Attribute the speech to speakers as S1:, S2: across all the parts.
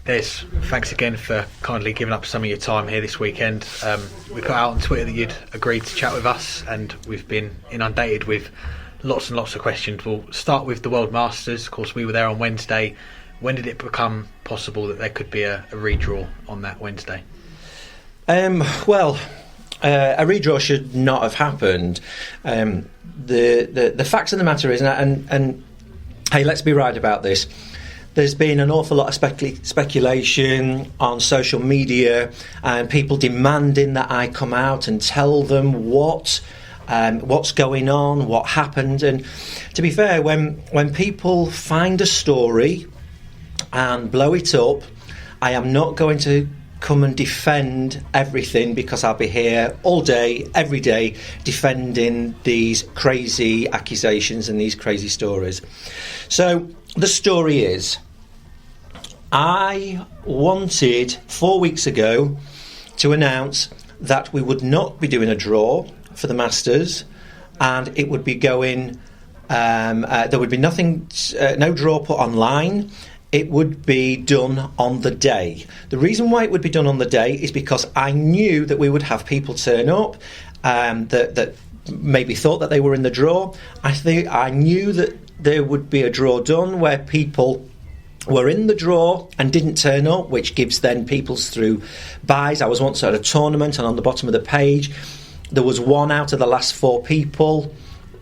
S1: Des, thanks again for kindly giving up some of your time here this weekend. We got out on Twitter that you'd agreed to chat with us, and we've been inundated with lots and lots of questions. We'll start with the World Masters. Of course, we were there on Wednesday. When did it become possible that there could be a redraw on that Wednesday?
S2: A redraw should not have happened. The facts of the matter is, and hey, let's be right about this. There's been an awful lot of speculation on social media and people demanding that I come out and tell them what's going on, what happened. And to be fair, when people find a story and blow it up, I am not going to come and defend everything, because I'll be here all day, every day, defending these crazy accusations and these crazy stories. So the story is, I wanted 4 weeks ago to announce that we would not be doing a draw for the Masters, and it would be going, there would be nothing, no draw put online. It would be done on the day. The reason why it would be done on the day is because I knew that we would have people turn up that maybe thought that they were in the draw. I knew that there would be a draw done where people were in the draw and didn't turn up, which gives then people's through buys. I was once at a tournament, and on the bottom of the page there was one out of the last 4 people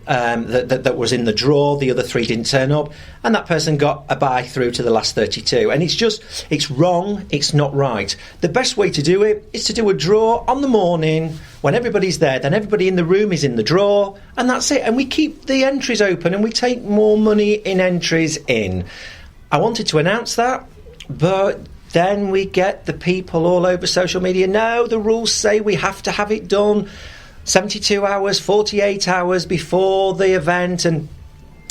S2: that was in the draw. The other 3 didn't turn up, and that person got a buy through to the last 32. And it's wrong, it's not right. The best way to do it is to do a draw on the morning when everybody's there. Then everybody in the room is in the draw, and that's it. And we keep the entries open, and we take more money in entries in. I wanted to announce that, but then we get the people all over social media. No, the rules say we have to have it done 72 hours, 48 hours before the event, and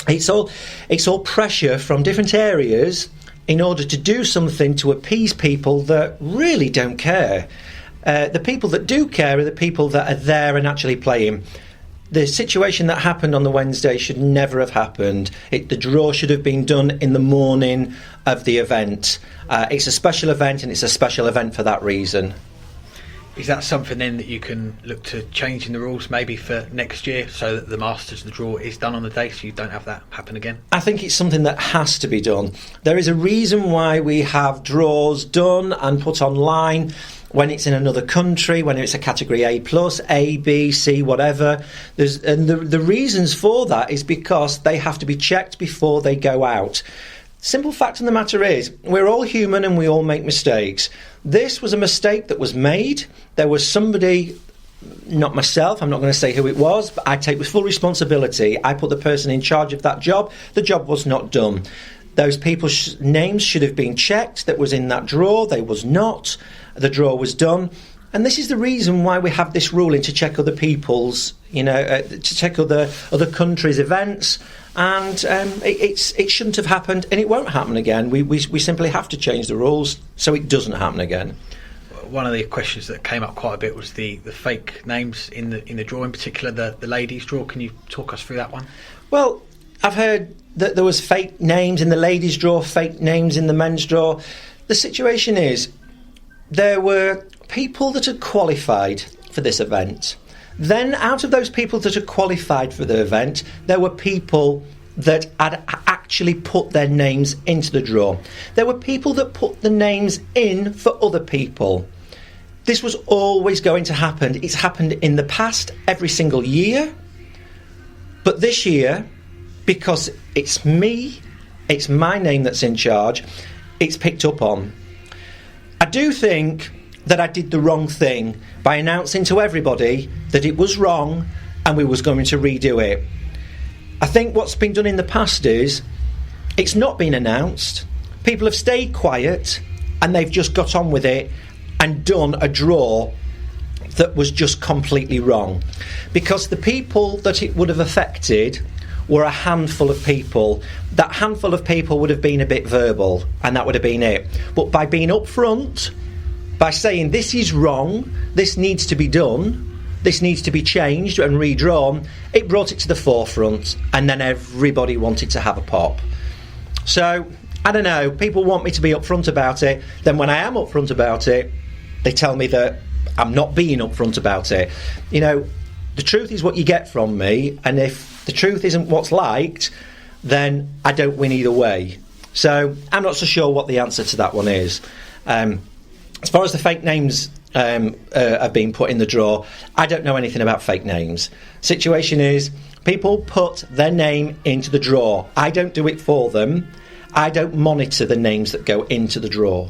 S2: it's all pressure from different areas in order to do something to appease people that really don't care. The people that do care are the people that are there and actually playing. The situation that happened on the Wednesday should never have happened. The draw should have been done in the morning of the event. It's a special event, and it's a special event for that reason.
S1: Is that something then that you can look to change in the rules maybe for next year, so that the Masters, the draw is done on the day, so you don't have that happen again?
S2: I think it's something that has to be done. There is a reason why we have draws done and put online when it's in another country, when it's a category A+, A, B, C, whatever. And the reasons for that is because they have to be checked before they go out. Simple fact of the matter is, we're all human and we all make mistakes. This was a mistake that was made. There was somebody, not myself, I'm not going to say who it was, but I take with full responsibility. I put the person in charge of that job. The job was not done. Those people's names should have been checked that was in that draw. They was not. The draw was done. And this is the reason why we have this ruling, to check other people's, to check other countries' events. And it shouldn't have happened, and it won't happen again. We simply have to change the rules so it doesn't happen again.
S1: One of the questions that came up quite a bit was the fake names in the draw, in particular the ladies' draw. Can you talk us through that one?
S2: Well, I've heard that there was fake names in the ladies' draw, fake names in the men's draw. The situation is, there were people that had qualified for this event. Then out of those people that had qualified for the event, there were people that had actually put their names into the draw. There were people that put the names in for other people. This was always going to happen. It's happened in the past every single year. But this year, because it's me, it's my name that's in charge, it's picked up on. I do think that I did the wrong thing by announcing to everybody that it was wrong and we was going to redo it. I think what's been done in the past is, it's not been announced, people have stayed quiet, and they've just got on with it and done a draw that was just completely wrong. Because the people that it would have affected were a handful of people. That handful of people would have been a bit verbal, and that would have been it. But by being upfront, by saying this is wrong, this needs to be done, this needs to be changed and redrawn, it brought it to the forefront, and then everybody wanted to have a pop. So I don't know, people want me to be upfront about it. Then when I am upfront about it, they tell me that I'm not being upfront about it. You know, the truth is what you get from me, and if the truth isn't what's liked, then I don't win either way. So I'm not so sure what the answer to that one is. As far as the fake names have been put in the draw, I don't know anything about fake names. Situation is, people put their name into the draw. I don't do it for them. I don't monitor the names that go into the draw.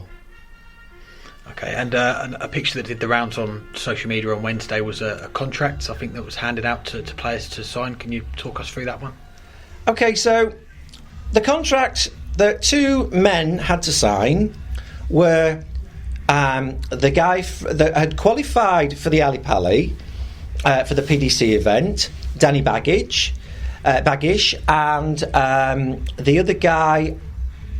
S1: Okay, and a picture that did the rounds on social media on Wednesday was a contract, I think, that was handed out to players to sign. Can you talk us through that one?
S2: Okay, so the contract that two men had to sign were the guy that had qualified for the Ali Pali for the PDC event, Danny Baggish, and the other guy,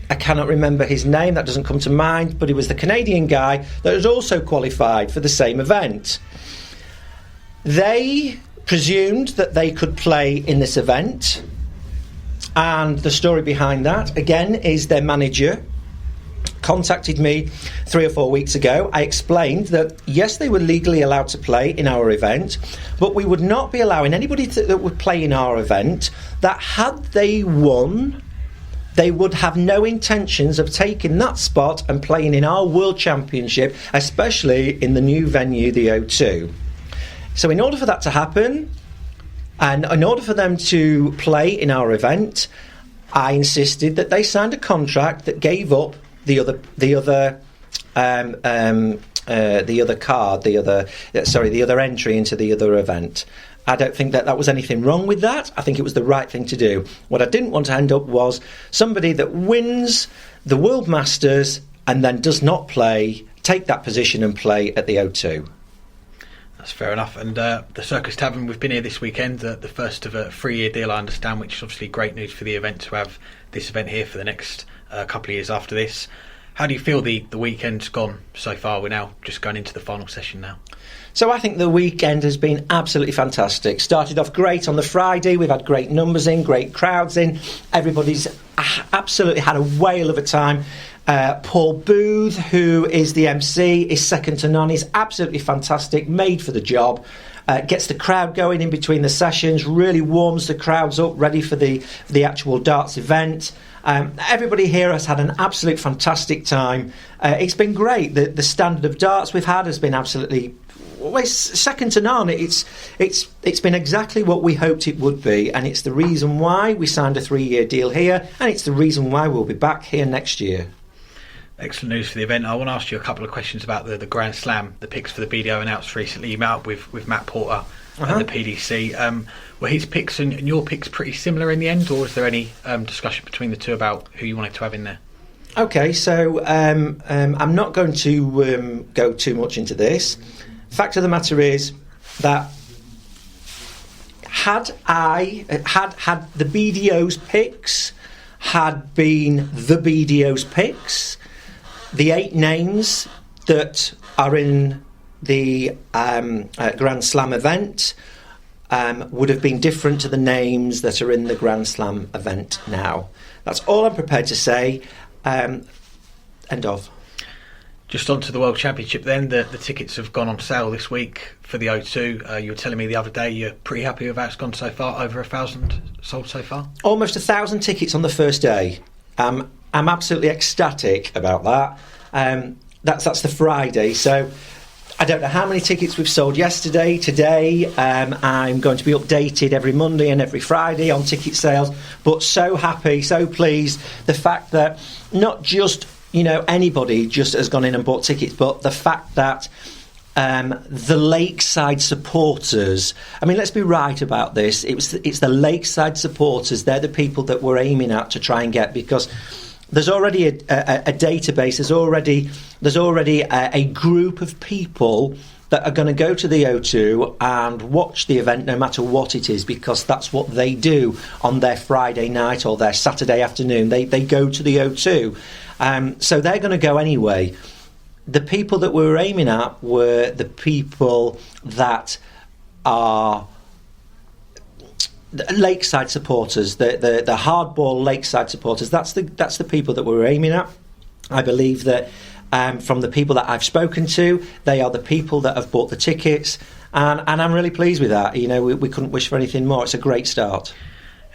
S2: I cannot remember his name, that doesn't come to mind, but he was the Canadian guy that had also qualified for the same event. They presumed that they could play in this event, and the story behind that, again, is their manager contacted me 3 or 4 weeks ago. I explained that yes, they were legally allowed to play in our event, but we would not be allowing anybody that would play in our event that, had they won, they would have no intentions of taking that spot and playing in our World Championship, especially in the new venue, the O2. So in order for that to happen, and in order for them to play in our event, I insisted that they signed a contract that gave up the other entry into the other event. I don't think that was anything wrong with that. I think it was the right thing to do. What I didn't want to end up was somebody that wins the World Masters and then does not play, take that position and play at the O2.
S1: That's fair enough. And the Circus Tavern, we've been here this weekend, the first of a 3-year deal, I understand, which is obviously great news for the event to have this event here for the next couple of years after this. How do you feel the weekend's gone so far? We're now just going into the final session now.
S2: So I think the weekend has been absolutely fantastic. Started off great on the Friday. We've had great numbers in, great crowds in. Everybody's absolutely had a whale of a time. Paul Booth, who is the MC, is second to none. He's absolutely fantastic, made for the job. Gets the crowd going in between the sessions, really warms the crowds up, ready for the actual darts event. Everybody here has had an absolute fantastic time. It's been great. The standard of darts we've had has been absolutely, well, it's second to none. It's been exactly what we hoped it would be, and it's the reason why we signed a 3-year deal here, and it's the reason why we'll be back here next year.
S1: Excellent news for the event. I want to ask you a couple of questions about the Grand Slam, the picks for the BDO announced recently. You met up with Matt Porter and the PDC. Were his picks and your picks pretty similar in the end, or was there any discussion between the two about who you wanted to have in there? Okay,
S2: so I'm not going to go too much into this. Fact of the matter is that had the BDO's picks had been the BDO's picks, the 8 names that are in the Grand Slam event would have been different to the names that are in the Grand Slam event now. That's all I'm prepared to say. End of.
S1: Just on to the World Championship then. The tickets have gone on sale this week for the O2. You were telling me the other day you're pretty happy with how it's gone so far. Over 1,000 sold so far?
S2: Almost 1,000 tickets on the first day. I'm absolutely ecstatic about that. That's the Friday, so I don't know how many tickets we've sold yesterday, today. I'm going to be updated every Monday and every Friday on ticket sales, but so happy, so pleased. The fact that not just, anybody just has gone in and bought tickets, but the fact that the Lakeside supporters, I mean, let's be right about this, it's the Lakeside supporters, they're the people that we're aiming at to try and get, because there's already a database, there's already a group of people that are going to go to the O2 and watch the event no matter what it is, because that's what they do on their Friday night or their Saturday afternoon. They go to the O2. So they're going to go anyway. The people that we were aiming at were the people that are Lakeside supporters, the hardball Lakeside supporters. That's the people that we're aiming at. I believe that from the people that I've spoken to, they are the people that have bought the tickets, and I'm really pleased with that. We couldn't wish for anything more. It's a great start.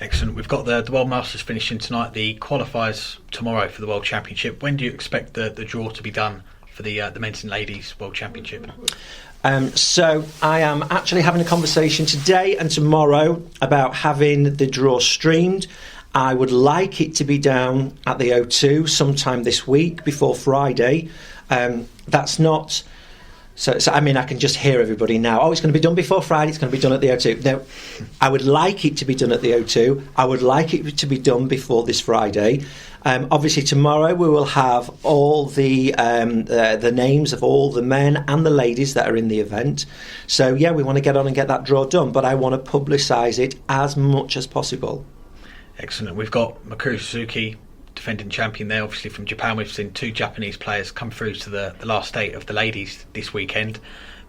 S1: Excellent. We've got the World Masters finishing tonight, the qualifiers tomorrow for the World Championship. When do you expect the draw to be done for the men's and ladies World Championship?
S2: So I am actually having a conversation today and tomorrow about having the draw streamed. I would like it to be down at the O2 sometime this week before Friday. That's not... So I mean, I can just hear everybody now. Oh, it's going to be done before Friday. It's going to be done at the O2. No, I would like it to be done at the O2. I would like it to be done before this Friday. Obviously, tomorrow we will have all the names of all the men and the ladies that are in the event. So yeah, we want to get on and get that draw done. But I want to publicise it as much as possible.
S1: Excellent. We've got Mikuru Suzuki, defending champion there, obviously from Japan. We've seen 2 Japanese players come through to the last 8 of the ladies this weekend,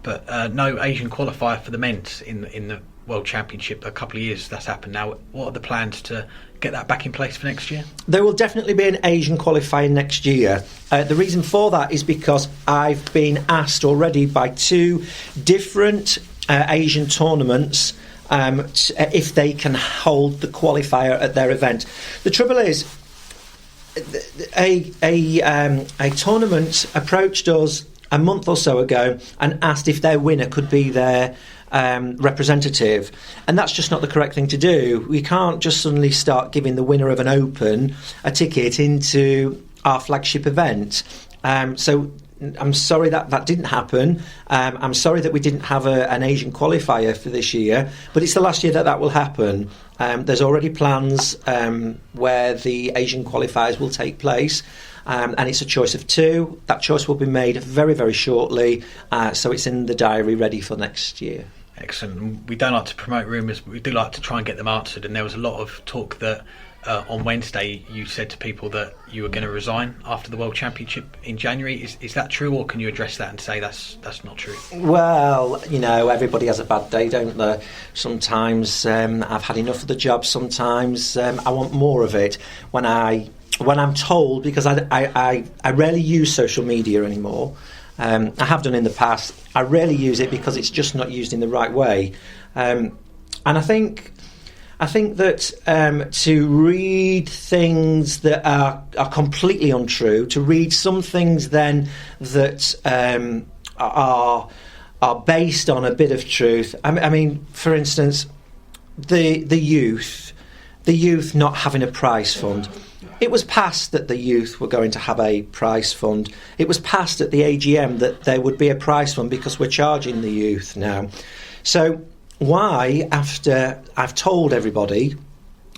S1: but no Asian qualifier for the men's in the World Championship. A couple of years that's happened now. What are the plans to get that back in place for next year?
S2: There will definitely be an Asian qualifier next year. The reason for that is because I've been asked already by 2 different Asian tournaments if they can hold the qualifier at their event. The trouble is, a tournament approached us a month or so ago and asked if their winner could be their representative, and that's just not the correct thing to do. We can't just suddenly start giving the winner of an Open a ticket into our flagship event. So I'm sorry that didn't happen. I'm sorry that we didn't have an Asian qualifier for this year, but it's the last year that will happen. There's already plans where the Asian qualifiers will take place, and it's a choice of 2. That choice will be made very, very shortly, so it's in the diary ready for next year.
S1: Excellent. We don't like to promote rumours, but we do like to try and get them answered, and there was a lot of talk that on Wednesday you said to people that you were going to resign after the World Championship in January. Is that true, or can you address that and say that's not true? Well,
S2: everybody has a bad day, don't they? Sometimes I've had enough of the job. Sometimes I want more of it. When I'm told, because I rarely use social media anymore. I have done in the past. I rarely use it because it's just not used in the right way. And I think that to read things that are completely untrue, to read some things then that are based on a bit of truth. I mean, for instance, the youth not having a prize fund. It was passed that the youth were going to have a prize fund. It was passed at the AGM that there would be a prize fund because we're charging the youth now. So why, after I've told everybody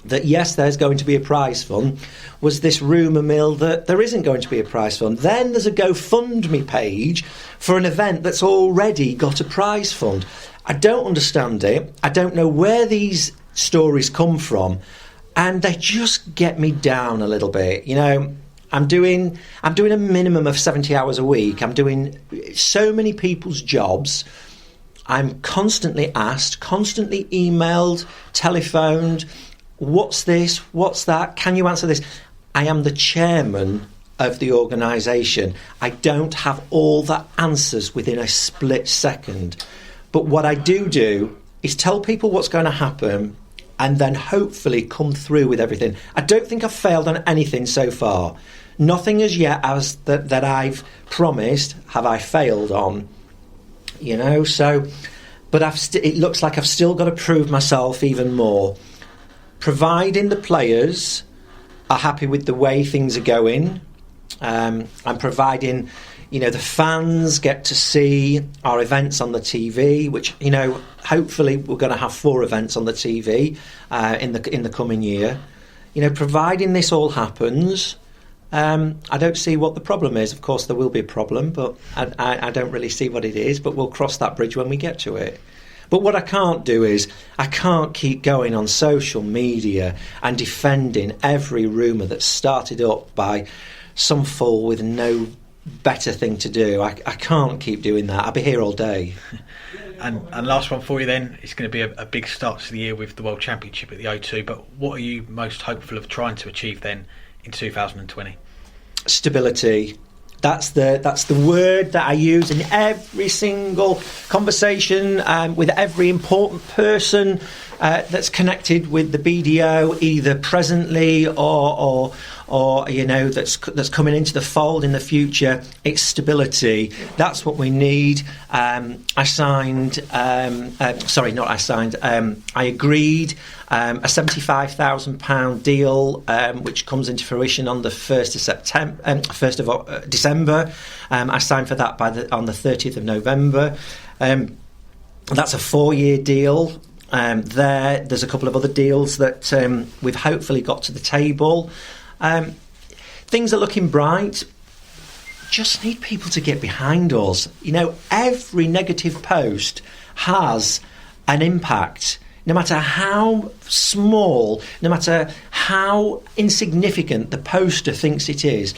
S2: that yes, there's going to be a prize fund, was this rumour mill that there isn't going to be a prize fund? Then there's a GoFundMe page for an event that's already got a prize fund. I don't understand it. I don't know where these stories come from, and they just get me down a little bit. I'm doing a minimum of 70 hours a week. I'm doing so many people's jobs. I'm constantly asked, constantly emailed, telephoned, what's this, what's that, can you answer this? I am the chairman of the organisation. I don't have all the answers within a split second. But what I do is tell people what's going to happen and then hopefully come through with everything. I don't think I've failed on anything so far. Nothing as yet as that I've promised have I failed on. So, but it looks like I've still got to prove myself even more. Providing the players are happy with the way things are going, I'm providing, the fans get to see our events on the TV, which, hopefully we're going to have 4 events on the TV in the coming year. Providing this all happens, I don't see what the problem is. Of course, there will be a problem, but I don't really see what it is. But we'll cross that bridge when we get to it. But what I can't do is I can't keep going on social media and defending every rumour that's started up by some fool with no better thing to do. I can't keep doing that. I'll be here all day.
S1: And last one for you then, it's going to be a big start to the year with the World Championship at the O2, but what are you most hopeful of trying to achieve then in 2020?
S2: Stability. That's the word that I use in every single conversation with every important person that's connected with the BDO, either presently or that's coming into the fold in the future. It's stability. That's what we need. I agreed a £75,000 deal, which comes into fruition on the 1st of December. I signed for that on the 30th of November. That's a 4-year deal. There's a couple of other deals that we've hopefully got to the table. Things are looking bright. Just need people to get behind us. Every negative post has an impact. No matter how small, no matter how insignificant the poster thinks it is,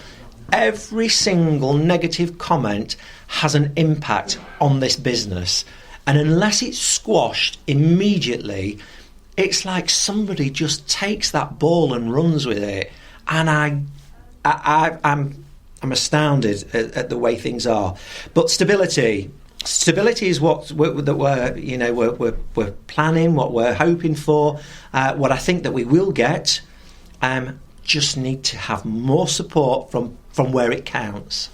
S2: every single negative comment has an impact on this business. And unless it's squashed immediately, it's like somebody just takes that ball and runs with it. And I'm astounded at the way things are. But stability is what we're planning, what we're hoping for, what I think that we will get. Just need to have more support from where it counts.